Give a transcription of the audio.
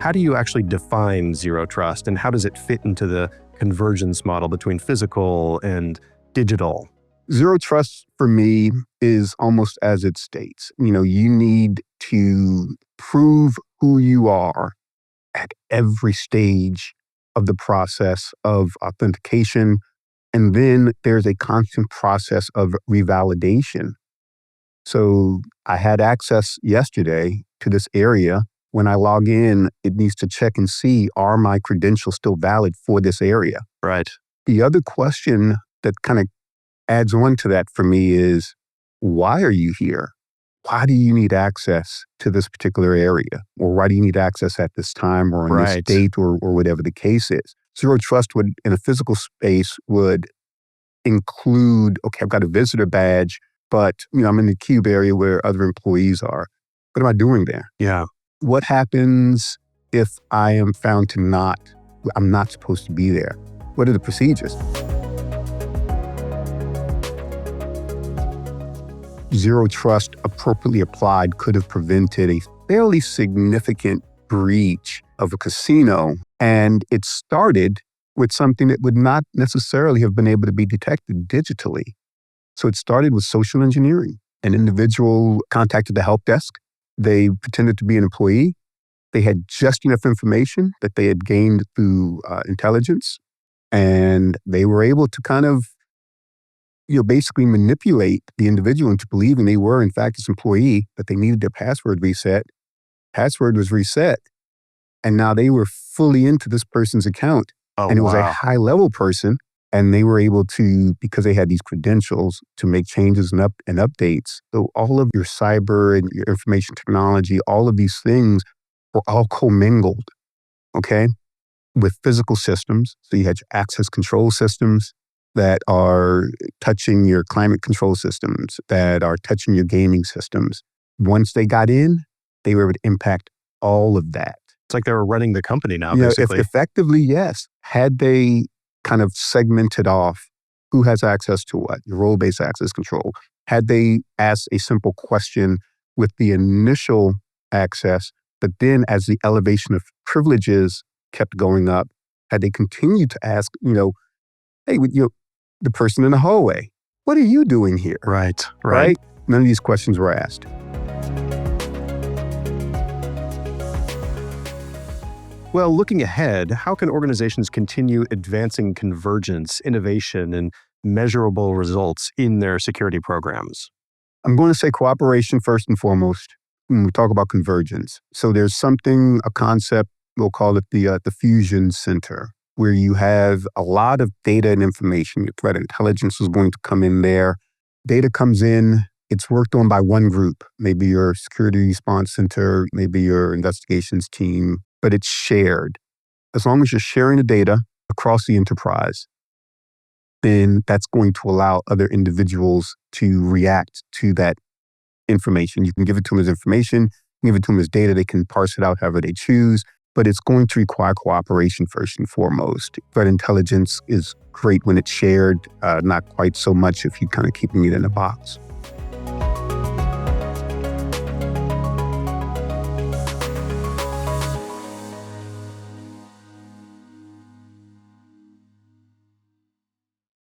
How do you actually define zero trust, and how does it fit into the convergence model between physical and digital? Zero trust for me is almost as it states. You need to prove who you are at every stage of the process of authentication. And then there's a constant process of revalidation. So I had access yesterday to this area. When I log in, it needs to check and see, are my credentials still valid for this area? Right. The other question that kind of adds on to that for me is, why are you here? Why do you need access to this particular area? Or why do you need access at this time or on this date or whatever the case is? Zero trust would, in a physical space, would include, okay, I've got a visitor badge, but I'm in the cube area where other employees are. What am I doing there? Yeah. What happens if I am found I'm not supposed to be there? What are the procedures? Zero trust appropriately applied could have prevented a fairly significant breach of a casino. And it started with something that would not necessarily have been able to be detected digitally. So it started with social engineering. An individual contacted the help desk. They pretended to be an employee. They had just enough information that they had gained through intelligence. And they were able to kind of basically manipulate the individual into believing they were, in fact, this employee, that they needed their password reset. Password was reset. And now they were fully into this person's account. And it was a high-level person. And they were able to, because they had these credentials, to make changes and updates. So all of your cyber and your information technology, all of these things were all commingled, okay, with physical systems. So you had your access control systems that are touching your climate control systems, that are touching your gaming systems. Once they got in, they were able to impact all of that. It's like they were running the company now, basically. Effectively, yes. Had they kind of segmented off who has access to what, your role-based access control, had they asked a simple question with the initial access, but then as the elevation of privileges kept going up, had they continued to ask, hey, the person in the hallway, what are you doing here? Right. None of these questions were asked. Well, looking ahead, how can organizations continue advancing convergence, innovation, and measurable results in their security programs? I'm going to say cooperation first and foremost when we talk about convergence. So there's a concept, we'll call it the fusion center, where you have a lot of data and information. Your threat intelligence is going to come in there. Data comes in, it's worked on by one group, maybe your security response center, maybe your investigations team, but it's shared. As long as you're sharing the data across the enterprise, then that's going to allow other individuals to react to that information. You can give it to them as information, give it to them as data. They can parse it out however they choose, but it's going to require cooperation first and foremost. Threat intelligence is great when it's shared, not quite so much if you're kind of keeping it in a box.